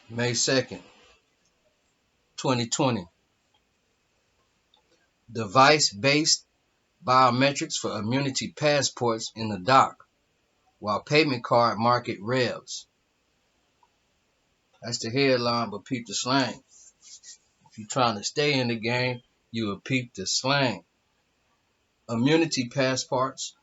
May 2nd, 2020. Device-based biometrics for immunity passports in the dock, while payment card market revs. That's the headline, but peep the slang. If you're trying to stay in the game, you will peep the slang. Immunity passports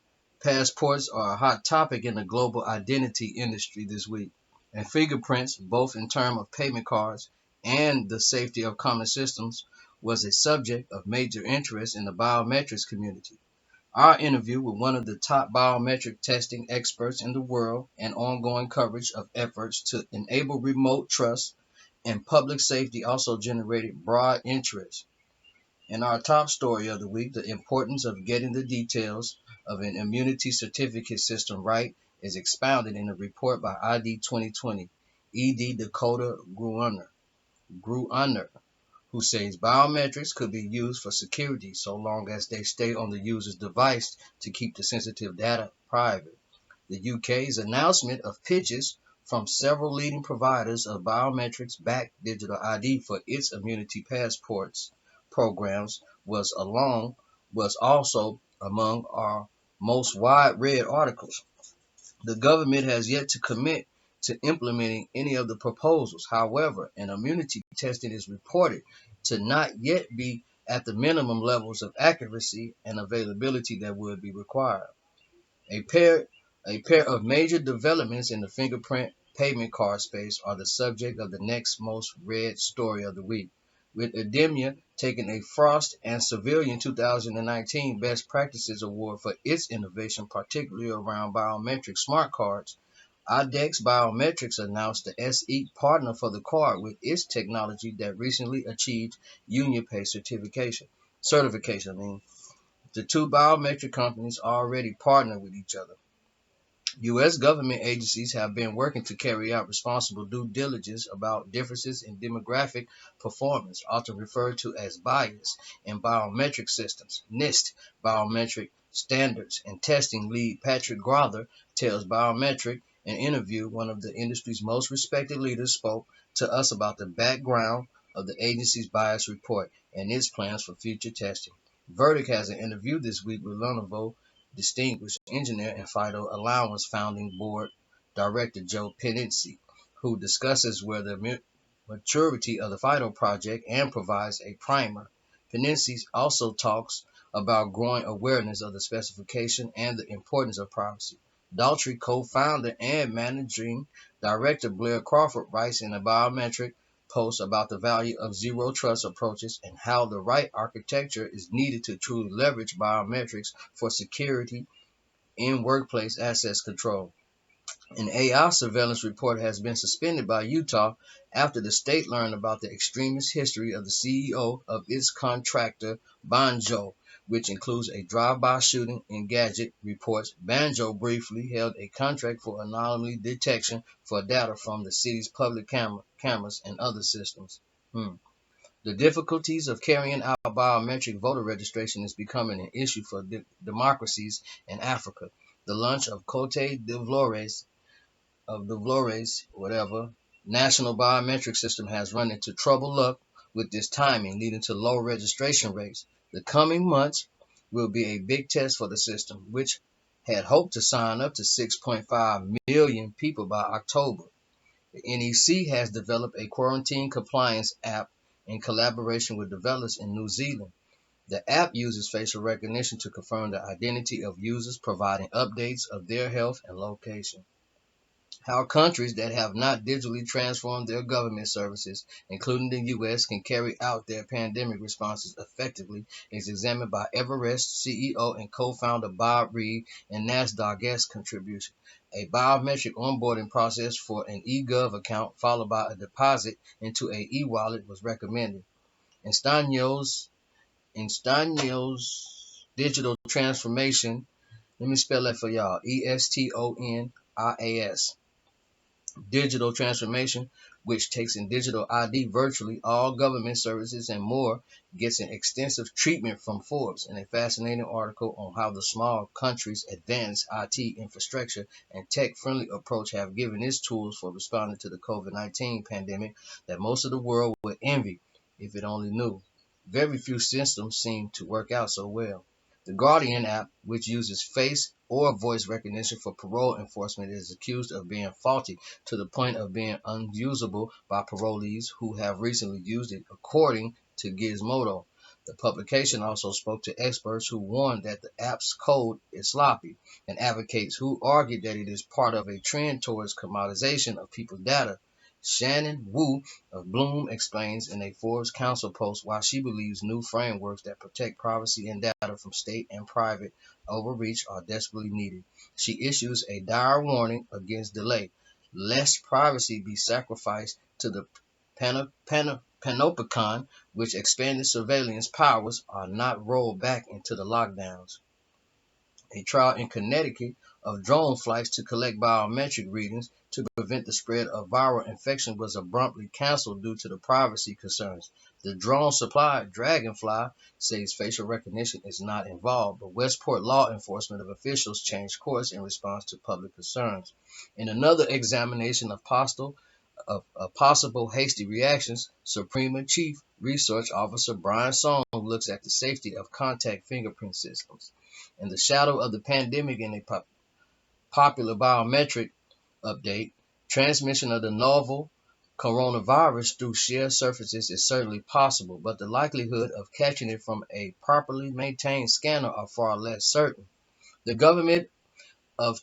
are a hot topic in the global identity industry this week, and fingerprints, both in terms of payment cards and the safety of common systems, was a subject of major interest in the biometrics community. Our interview with one of the top biometric testing experts in the world and ongoing coverage of efforts to enable remote trust and public safety also generated broad interest. In our top story of the week, the importance of getting the details of an immunity certificate system right is expounded in a report by ID 2020, ED Dakota Gruner, who says biometrics could be used for security so long as they stay on the user's device to keep the sensitive data private. The UK's announcement of pitches from several leading providers of biometrics-backed digital ID for its immunity passports programs was also among our most wide-read articles. The government has yet to commit to implementing any of the proposals. However, an immunity testing is reported to not yet be at the minimum levels of accuracy and availability that would be required. A pair, a pair of major developments in the fingerprint payment card space are the subject of the next most read story of the week, with Idemia taking a Frost and Civilian 2019 Best Practices Award for its innovation, particularly around biometric smart cards. IDEX Biometrics announced the SE partner for the card with its technology that recently achieved UnionPay certification. The two biometric companies already partner with each other. U.S. government agencies have been working to carry out responsible due diligence about differences in demographic performance, often referred to as bias, in biometric systems. NIST biometric standards and testing lead Patrick Grother tells Biometric in an interview one of the industry's most respected leaders spoke to us about the background of the agency's bias report and its plans for future testing. Verdict has an interview this week with Lenovo distinguished engineer and FIDO Allowance founding board director Joe Pennisi, who discusses where the maturity of the FIDO project and provides a primer. Pennisi also talks about growing awareness of the specification and the importance of privacy. Daltrey co-founder and managing director Blair Crawford writes in a biometric post about the value of zero trust approaches and how the right architecture is needed to truly leverage biometrics for security in workplace access control. An AI surveillance report has been suspended by Utah after the state learned about the extremist history of the CEO of its contractor, Banjo, which includes a drive-by shooting in Gadget reports. Banjo briefly held a contract for anomaly detection for data from the city's public cameras and other systems. The difficulties of carrying out biometric voter registration is becoming an issue for democracies in Africa. The launch of Cote d'Ivoire's national biometric system has run into trouble luck with this timing, leading to low registration rates. The coming months will be a big test for the system, which had hoped to sign up to 6.5 million people by October. The NEC has developed a quarantine compliance app in collaboration with developers in New Zealand. The app uses facial recognition to confirm the identity of users, providing updates of their health and location. How countries that have not digitally transformed their government services, including the U.S., can carry out their pandemic responses effectively is examined by Everest CEO and co-founder Bob Reed and NASDAQ guest contribution. A biometric onboarding process for an eGov account followed by a deposit into a e-wallet was recommended. Instanio's digital transformation, let me spell that for y'all, ESTONIAS, Digital transformation, which takes in digital ID virtually all government services and more, gets an extensive treatment from Forbes in a fascinating article on how the small country's advanced IT infrastructure and tech-friendly approach have given its tools for responding to the COVID-19 pandemic that most of the world would envy if it only knew. Very few systems seem to work out so well. The Guardian app, which uses face or voice recognition for parole enforcement, is accused of being faulty to the point of being unusable by parolees who have recently used it, according to Gizmodo. The publication also spoke to experts who warned that the app's code is sloppy and advocates who argued that it is part of a trend towards commoditization of people's data. Shannon Wu of Bloom explains in a Forbes Council post why she believes new frameworks that protect privacy and data from state and private overreach are desperately needed. She issues a dire warning against delay, lest privacy be sacrificed to the panopticon, which expanded surveillance powers are not rolled back into the lockdowns. A trial in Connecticut of drone flights to collect biometric readings to prevent the spread of viral infection was abruptly canceled due to the privacy concerns. The drone supplier, Dragonfly, says facial recognition is not involved, but Westport law enforcement officials changed course in response to public concerns. In another examination of possible hasty reactions, Suprema Chief Research Officer Brian Song looks at the safety of contact fingerprint systems. In the shadow of the pandemic and a popular biometric update, transmission of the novel coronavirus through shared surfaces is certainly possible, but the likelihood of catching it from a properly maintained scanner are far less certain. The government of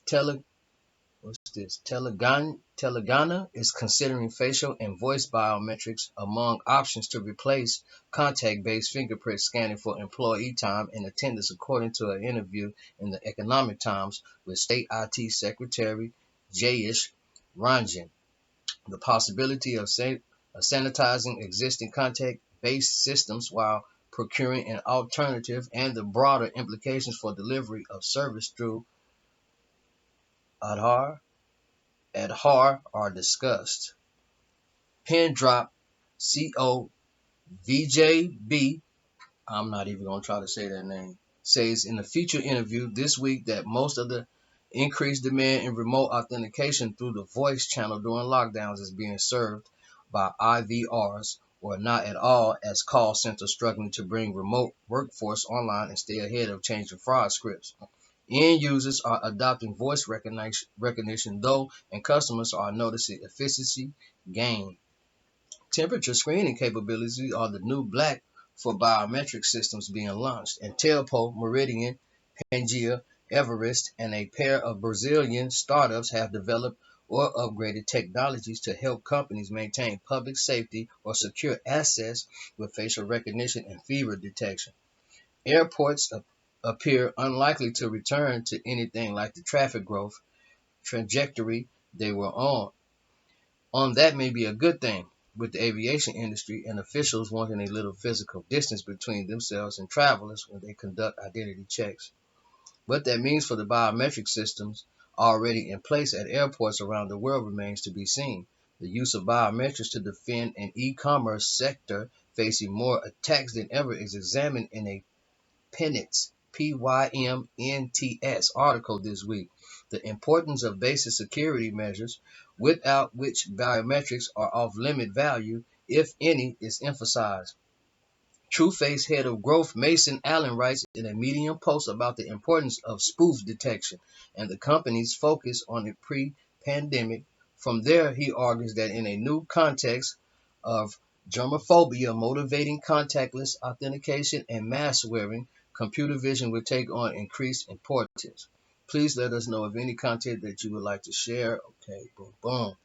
Telangana is considering facial and voice biometrics among options to replace contact-based fingerprint scanning for employee time and attendance, according to an interview in the Economic Times with State IT Secretary Jayesh Ranjan. The possibility of sanitizing existing contact-based systems while procuring an alternative and the broader implications for delivery of service through Aadhaar are discussed. Pin drop COVJB, I'm not even going to try to say that name, says in a feature interview this week that most of the increased demand in remote authentication through the voice channel during lockdowns is being served by IVRs or not at all, as call centers struggling to bring remote workforce online and stay ahead of changing fraud scripts. End users are adopting voice recognition though, and customers are noticing efficiency gain. Temperature screening capabilities are the new black for biometric systems being launched, and Telpo, Meridian, Pangea, Everest, and a pair of Brazilian startups have developed or upgraded technologies to help companies maintain public safety or secure access with facial recognition and fever detection. Airports appear unlikely to return to anything like the traffic growth trajectory they were on. That may be a good thing, with the aviation industry and officials wanting a little physical distance between themselves and travelers when they conduct identity checks. What that means for the biometric systems already in place at airports around the world remains to be seen. The use of biometrics to defend an e-commerce sector facing more attacks than ever is examined in a Pymnts article this week. The importance of basic security measures, without which biometrics are off-limit value, if any, is emphasized. TrueFace head of growth Mason Allen writes in a Medium post about the importance of spoof detection and the company's focus on it pre-pandemic. From there, he argues that in a new context of germophobia motivating contactless authentication and mask wearing, computer vision will take on increased importance. Please let us know of any content that you would like to share. Okay, boom, boom.